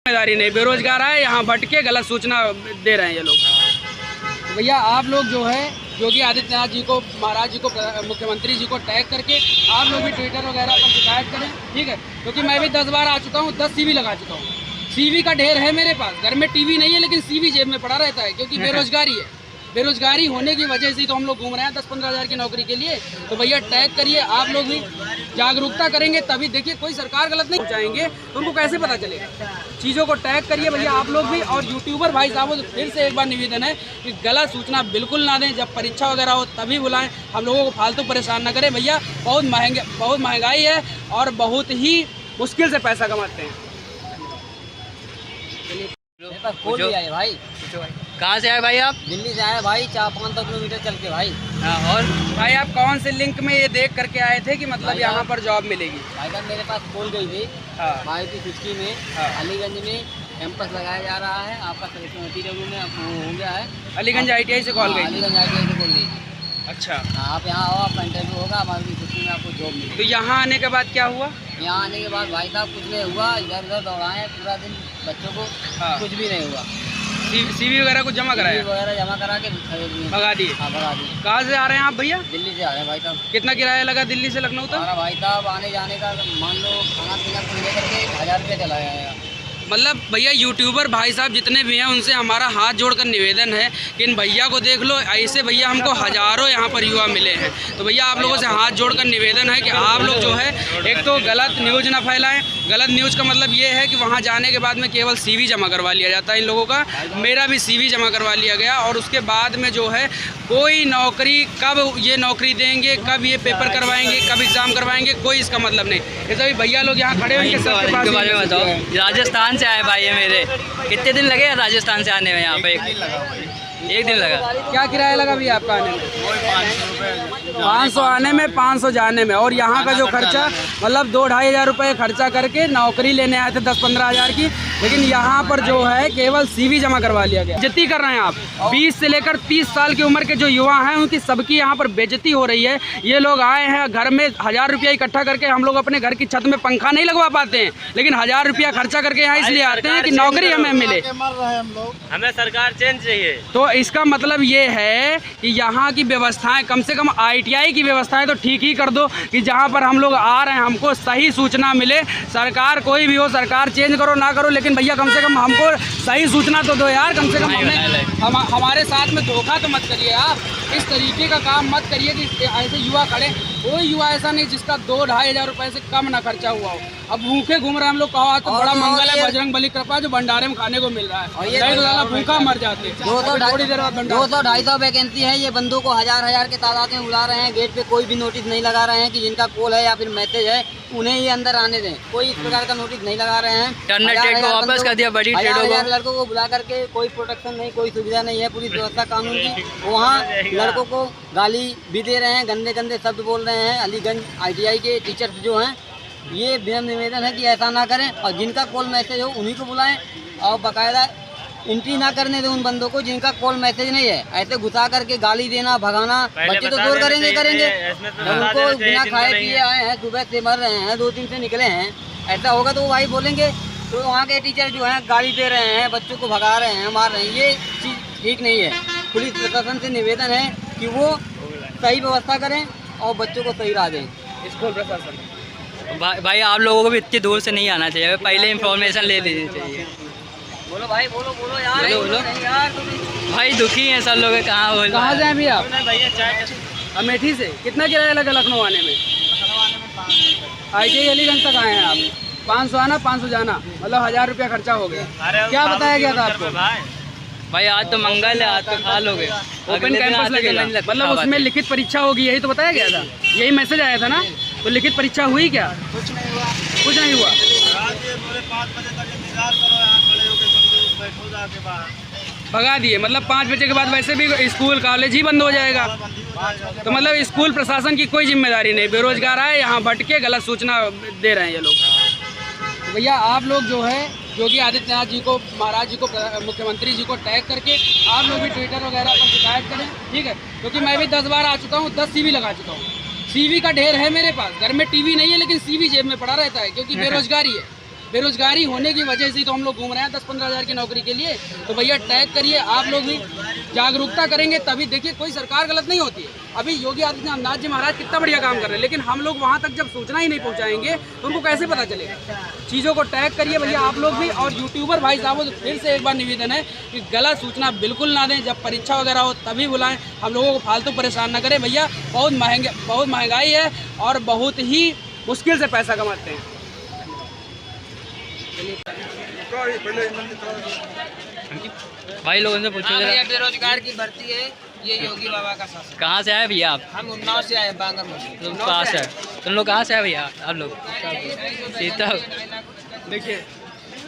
जिम्मेदारी नहीं, बेरोजगार आए यहाँ भटके गलत सूचना दे रहे हैं ये लोग। तो भैया आप लोग जो है योगी आदित्यनाथ जी को, महाराज जी को, मुख्यमंत्री जी को टैग करके आप लोग भी ट्विटर वगैरह पर शिकायत करें, ठीक है। क्योंकि मैं भी 10 बार आ चुका हूँ, 10 CV लगा चुका हूँ। CV का ढेर है मेरे पास, घर में TV नहीं है लेकिन CV जेब में पड़ा रहता है, क्योंकि बेरोजगारी है। बेरोजगारी होने की वजह से तो हम लोग घूम रहे हैं 10-15 हज़ार की नौकरी के लिए। तो भैया टैग करिए, आप लोग भी जागरूकता करेंगे तभी। देखिए कोई सरकार गलत नहीं पहुँचाएंगे तो उनको कैसे पता चलेगा। चीज़ों को टैग करिए भैया आप लोग भी। और यूट्यूबर भाई साहब तो फिर से एक बार निवेदन है कि गलत सूचना बिल्कुल ना दें। जब परीक्षा वगैरह हो तभी बुलाएं, हम लोगों को फालतू परेशान ना करें। भैया बहुत महंगाई है और बहुत ही मुश्किल से पैसा कमाते हैं। भाई कहाँ से आए भाई आप? दिल्ली से आए भाई, 400-500 किलोमीटर चल के भाई। हाँ, और भाई आप कौन से लिंक में ये देख करके आए थे कि मतलब यहाँ पर जॉब मिलेगी? भाई साहब मेरे पास कॉल गई थी मारुति सुजुकी में, अलीगंज में कैंपस लगाया जा रहा है, आपका मटीरियल में हो गया है। अलीगंज ITI से कॉल गई? अलीगंज ITI से कॉल गई थी। अच्छा, आप यहाँ आओ, आपका इंटरव्यू होगा, मारुति सुजुकी में आपको जॉब मिलेगी। तो यहाँ आने के बाद क्या हुआ? यहाँ आने के बाद भाई साहब कुछ नहीं हुआ, इधर उधर दौड़ाए पूरा दिन बच्चों को, कुछ भी नहीं हुआ। CV वगैरह कुछ जमा कराया? वगैरह जमा करा के भगा दिए? हाँ भगा दिए। कहाँ से आ रहे हैं आप भैया? दिल्ली से आ रहे हैं भाई साहब। कितना किराया लगा दिल्ली से लखनऊ तक? हमारा भाई साहब आने जाने का मान लो खाना पीना को लेकर के 1000 रुपये चला जाएगा। मतलब भैया यूट्यूबर भाई साहब जितने भी हैं उनसे हमारा हाथ जोड़कर निवेदन है कि इन भैया को देख लो। ऐसे भैया हमको हज़ारों यहाँ पर युवा मिले हैं। तो भैया आप लोगों से हाथ जोड़कर निवेदन है कि आप लोग जो है एक तो गलत न्यूज़ ना फैलाएं। गलत न्यूज़ का मतलब ये है कि वहाँ जाने के बाद में केवल CV जमा करवा लिया जाता है इन लोगों का। मेरा भी CV जमा करवा लिया गया और उसके बाद में जो है कोई नौकरी, कब ये नौकरी देंगे, कब ये पेपर करवाएंगे, कब एग्ज़ाम करवाएंगे, कोई इसका मतलब नहीं। ये सभी भैया लोग यहाँ खड़े हैं, इनके बारे में बताओ। राजस्थान से आए भाई ये मेरे, कितने दिन लगे राजस्थान से आने में? यहाँ पे एक दिन लगा। क्या किराया लगा भैया आपका आने में? 500 आने में, 500 जाने में। और यहाँ का जो खर्चा मतलब 2-2.5 हज़ार रुपये खर्चा करके नौकरी लेने आए थे 10-15 हज़ार की, लेकिन यहाँ पर जो है केवल CV जमा करवा लिया गया। बेइज्जती कर रहे हैं आप। 20 से लेकर 30 साल की उम्र के जो युवा हैं उनकी सबकी यहाँ पर बेइज्जती हो रही है। ये लोग आए हैं घर में 1000 रुपया इकट्ठा करके, हम लोग अपने घर की छत में पंखा नहीं लगवा पाते हैं, लेकिन 1000 रुपया खर्चा करके यहाँ इसलिए आते हैं कि नौकरी हमें मिले। हमें सरकार चेंज चाहिए। तो इसका मतलब ये है कि यहाँ की व्यवस्थाएं, कम से कम ITI की व्यवस्थाएं तो ठीक ही कर दो कि जहाँ पर हम लोग आ रहे हैं हमको सही सूचना मिले। सरकार कोई भी हो, सरकार चेंज करो ना करो, लेकिन भैया कम से कम हमको सही सूचना तो दो यार। कम से कम हमारे साथ में धोखा तो मत करिए आप। इस तरीके का काम मत करिए कि ऐसे युवा खड़े। कोई युवा ऐसा नहीं जिसका 2-2.5 हज़ार रुपये से कम ना खर्चा हुआ हो। अब भूखे घूम रहे हैं हम लोग, कहा तो बड़ा मंगल है, बजरंग बली कृपा जो भंडारे में खाने को मिल रहा है। और ये भूखा मर जाते हैं। 200-250 वैकेंसी है, ये बंदों को 1000-1000 के तादाद में बुला रहे हैं। गेट पे कोई भी नोटिस नहीं लगा रहे हैं कि जिनका कॉल है या फिर मैसेज है उन्हें ही अंदर आने दें। कोई इस प्रकार का नोटिस नहीं लगा रहे हैं। को वापस कर दिया बड़ी ट्रेडों को। लड़कों को बुला करके कोई प्रोटेक्शन नहीं, कोई सुविधा नहीं है पुलिस व्यवस्था कानून की। वहाँ लड़कों को गाली भी दे रहे हैं, गंदे गंदे शब्द बोल रहे हैं। अलीगंज ITI के टीचर्स जो हैं, ये विनम्र निवेदन है कि ऐसा ना करें और जिनका कॉल मैसेज हो उन्हीं को बुलाएं और बाकायदा एंट्री ना करने दें उन बंदों को जिनका कॉल मैसेज नहीं है। ऐसे घुसा करके गाली देना, भगाना, बच्चे तो जोर करेंगे उनको बिना खाए पिए आए हैं, सुबह से मर रहे हैं, 2 दिन से निकले हैं। ऐसा होगा तो वो भाई बोलेंगे। तो वहाँ के टीचर जो हैं गाली दे रहे हैं, बच्चों को भगा रहे हैं, मार रहे हैं, ये चीज़ ठीक नहीं है। पुलिस प्रशासन से निवेदन है कि वो सही व्यवस्था करें और बच्चों को सही राह दें। स्कूल प्रशासन भाई आप लोगों को भी इतनी दूर से नहीं आना चाहिए, पहले इन्फॉर्मेशन ले लेनी चाहिए। बोलो भाई, बोलो यार, बोलो भाई, दुखी हैं सब लोग। कहाँ से हैं अभी आप? अमेठी से। कितना किराया लगा लखनऊ आने में? ITI अलीगंज तक आए हैं आप, 500 आना 500 जाना, मतलब 1000 रुपया खर्चा हो गया। क्या बताया गया था आपको? भाई आज तो मंगल है, आज तो खा लोगे। ओपन कैंपस लगेगा, मतलब उसमें लिखित परीक्षा होगी, यही तो बताया गया था, यही मैसेज आया था ना। तो लिखित परीक्षा हुई क्या? कुछ नहीं हुआ। भगा दिए, मतलब 5 बजे के बाद वैसे भी स्कूल कॉलेज ही बंद हो जाएगा। तो मतलब स्कूल प्रशासन की कोई जिम्मेदारी नहीं। बेरोजगार आए यहाँ भटके गलत सूचना दे रहे हैं ये लोग। तो भैया आप लोग जो है योगी आदित्यनाथ जी को, महाराज जी को, मुख्यमंत्री जी को टैग करके आप लोग भी ट्विटर वगैरह पर शिकायत करें, ठीक है। क्योंकि मैं भी 10 बार आ चुका हूँ, 10 CV लगा चुका हूँ। CV का ढेर है मेरे पास, घर में TV नहीं है लेकिन CV जेब में पड़ा रहता है, क्योंकि बेरोजगारी है। बेरोजगारी होने की वजह से तो हम लोग घूम रहे हैं 10-15 हज़ार की नौकरी के लिए। तो भैया टैग करिए, आप लोग भी जागरूकता करेंगे तभी। देखिए कोई सरकार गलत नहीं होती है। अभी योगी आदित्यनाथ जी महाराज कितना बढ़िया काम कर रहे हैं, लेकिन हम लोग वहाँ तक जब सूचना ही नहीं पहुँचाएंगे तो उनको कैसे पता चलेगा। चीज़ों को टैग करिए भैया आप लोग भी। और यूट्यूबर भाई साहब तो फिर से एक बार निवेदन है कि गलत सूचना बिल्कुल ना दें। जब परीक्षा वगैरह हो तभी बुलाएं, हम लोगों को फालतू परेशान ना करें भैया। बहुत महंगाई है और बहुत ही मुश्किल से पैसा कमाते हैं। भाई लोगों से पूछो जरा। बेरोजगार की भर्ती है, ये योगी बाबा का शासन। कहाँ से आए भैया आप? हम उन्नाव से आए, बांगरमती। तुम कहाँ से आए? तुम लोग कहाँ से आए भैया आप लोग? सीता।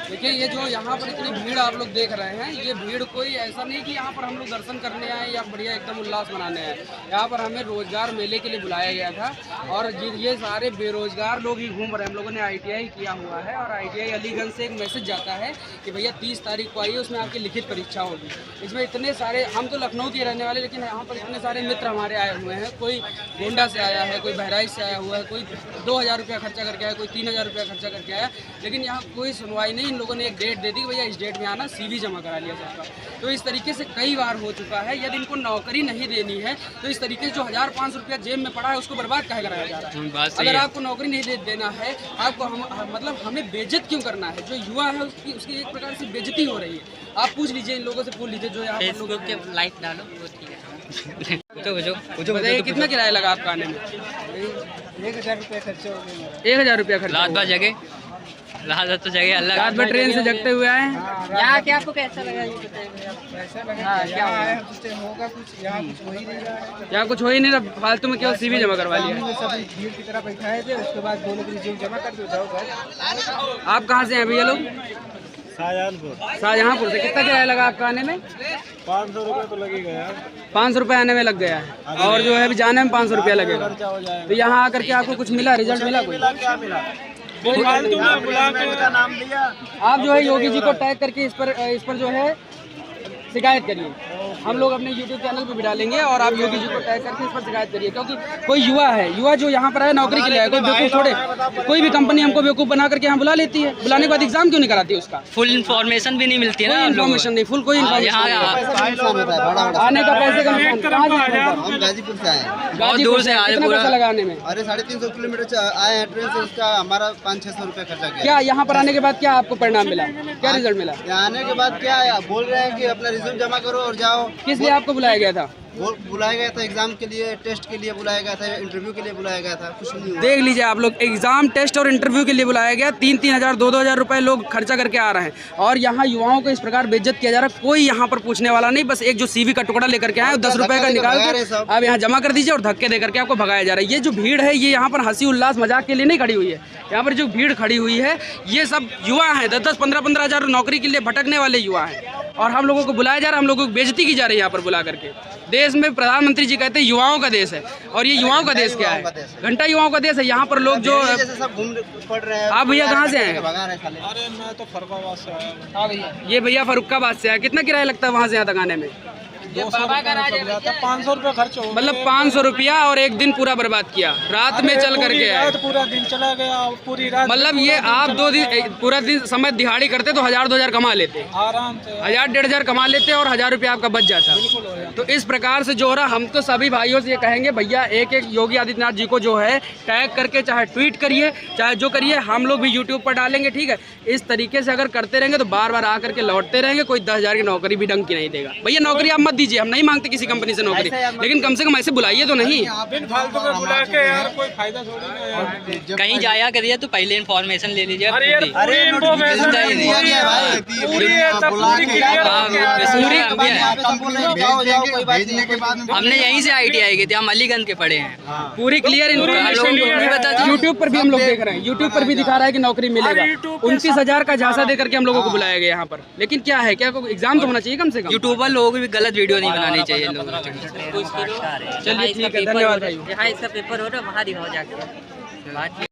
देखिए ये जो यहाँ पर इतनी भीड़ आप लोग देख रहे हैं, ये भीड़ कोई ऐसा नहीं कि यहाँ पर हम लोग दर्शन करने आए या बढ़िया एकदम उल्लास मनाने आए। यहाँ पर हमें रोजगार मेले के लिए बुलाया गया था और ये सारे बेरोजगार लोग ही घूम रहे हैं। हम लोगों ने ITI किया हुआ है और ITI अलीगंज से एक मैसेज जाता है कि भैया 30 तारीख को आइए, उसमें आपकी लिखित परीक्षा होगी। इसमें इतने सारे, हम तो लखनऊ के रहने वाले, लेकिन यहाँ पर इतने सारे मित्र हमारे आए हुए हैं। कोई गोंडा से आया है, कोई बहराइच से आया हुआ है, कोई 2000 रुपया खर्चा करके आया, कोई 3000 रुपया खर्चा करके आया, लेकिन यहाँ कोई सुनवाई नहीं। इन लोगों ने एक डेट दे दी कि भैया इस डेट में आना, CV जमा करा लिया जाएगा। तो इस तरीके से कई बार हो चुका है। यदि इनको नौकरी नहीं देनी है तो इस तरीके से जो 1000-500 रुपया जेब में पड़ा है उसको बर्बाद काहे कराया जा रहा है। अगर आपको नौकरी नहीं देना है, आपको मतलब हमें बेइज्जत क्यों करना है? जो युवा है उसकी एक प्रकार से बेइज्जती हो रही है। आप पूछ लीजिए, इन लोगों से पूछ लीजिए जो यहाँ पर लोग के लाइक डालो, वो ठीक है। पूछो बताइए कितना किराया लगा आपका आने में? 1000 रुपया खर्चा हो गया। 1000 रुपया खर्चा। रात भर जगह, रात तो जगह अलग। रात भर ट्रेन से जगते हुए आए। यहाँ क्या आपको कैसा लगा ये बताइए? कैसा लगा? क्या होगा कुछ? यहाँ कुछ हो ही नहीं रहा है। यहाँ कुछ हो ही नहीं रहा, फालतू में केवल CV जमा करवा लिया। सब भीड़ की तरह बैठाए थे, उसके बाद दोनों की रिज्यूम जमा कर दो, जाओ घर। आप कहाँ से हैं भैया लोग? शाहजहाँपुर से। कितना किराया लगा आपका आने में? 500 रुपये तो लगेगा यार। 500 रुपये आने में लग गया है और जो है अभी जाने में 500 रुपया लगेगा। तो यहाँ आकर के आपको कुछ मिला, रिजल्ट मिला कोई? नाम दिया। आप जो है योगी जी को टैग करके इस पर जो है शिकायत करिए। हम लोग अपने YouTube चैनल पे भी डालेंगे और आप योगी जी को टैग करके इस पर शिकायत करिए। क्योंकि कोई युवा जो यहाँ पर है नौकरी के लिए है, कोई बेवकूफ़ छोड़े। कोई भी कंपनी हमको बेवकूफ़ बना करके यहाँ बुला लेती है, बुलाने के बाद एग्जाम क्यों नहीं कराती है उसका? फुल इन्फॉर्मेशन भी नहीं मिलती है ना। इन्फॉर्मेशन नहीं, फुल कोई इन्फॉर्मेशन। आने का पैसे का नुकसान। कहाँ से? हम गाजीपुर से आए, बहुत दूर से आए। कितना पैसा लगाने में? अरे 350 किलोमीटर आए हैं ट्रेन से, उसका हमारा 500-600 रुपया खर्चा किया। क्या यहाँ पर आने के बाद क्या आपको परिणाम मिला? क्या रिजल्ट मिला? यहाँ आने के बाद क्या बोल रहे हैं कि अपना रिज्यूम जमा करो और जाओ। किस लिए आपको बुलाया गया था? बुलाया गया था एग्जाम के लिए, टेस्ट के लिए बुलाया गया था, इंटरव्यू के लिए बुलाया गया था, कुछ नहीं हुआ। देख लीजिए आप लोग, एग्जाम, टेस्ट और इंटरव्यू के लिए बुलाया गया। 3-3 हज़ार 2-2 हज़ार रुपए लोग खर्चा करके आ रहे हैं और यहाँ युवाओं को इस प्रकार बेइज्जत किया जा रहा है। कोई यहाँ पर पूछने वाला नहीं, बस एक जो CV का टुकड़ा लेकर के आए 10 रुपए का निकाल के आप यहाँ जमा कर दीजिए और धक्के दे करके आपको भगाया जा रहा है। ये जो भीड़ है ये यहाँ पर हंसी उल्लास मजाक के लिए नहीं खड़ी हुई है। यहाँ पर जो भीड़ खड़ी हुई है ये सब युवा हैं, 10-10, 15-15 हज़ार नौकरी के लिए भटकने वाले युवा हैं और हम लोगों को बुलाया जा रहा है, हम लोगों को बेइज्जती की जा रही है यहाँ पर बुला करके। देश में प्रधानमंत्री जी कहते हैं युवाओं का देश है और ये युवाओं का देश क्या है? घंटा युवाओं का देश है। यहाँ पर लोग जो सब घूम पड़ रहे हैं। आप भैया कहाँ से हैं? अरे मैं तो फरुखाबाद से आया। ये भैया फरुखाबाद से है। कितना किराया लगता है वहाँ से यहाँ तक आने में? 500 रुपये खर्च हो। मतलब 500 रुपया और एक दिन पूरा बर्बाद किया, रात में चल करके आए। पूरा दिन चला गया, पूरी रात। मतलब ये आप 2 दिन पूरा दिन समय दिहाड़ी करते तो 1000-2000 कमा लेते, आराम से 1000-1500 कमा लेते और 1000 रुपया आपका बच जाता। तो इस प्रकार से जो हो रहा, हम तो सभी भाइयों से ये कहेंगे भैया एक योगी आदित्यनाथ जी को जो है टैग करके चाहे ट्वीट करिए, चाहे जो करिए, हम लोग भी यूट्यूब पर डालेंगे, ठीक है। इस तरीके से अगर करते रहेंगे तो बार बार आकर के लौटते रहेंगे, कोई 10,000 की नौकरी भी डंक की नहीं देगा। भैया नौकरी आप मत दीजिए, हम नहीं मांगते किसी कंपनी से नौकरी, लेकिन कम से कम ऐसे बुलाइए तो नहीं। फालतू में बुला के यार कोई फायदा थोड़ी नहीं है। कहीं जाया करिए तो पहले इन्फॉर्मेशन ले लीजिए। हमने यहीं से ITI की थी, हम अलीगंज के पढ़े हैं। पूरी क्लियर इन्फॉर्मेशन यूट्यूब पर भी हम लोग देख रहे हैं, यूट्यूब पर भी दिखा रहा है कि नौकरी मिलेगा। 29,000 का झांसा दे करके हम लोगों को बुलाया गया यहाँ पर, लेकिन क्या है, क्या एग्जाम तो होना चाहिए कम से कम। यूट्यूबर लोगों को भी गलत वीडियो नहीं बनानी चाहिए लोगों। चलिए ठीक है, धन्यवाद भाई। यहाँ इसका पेपर हो रहा है, वहाँ दिखाओ जाके।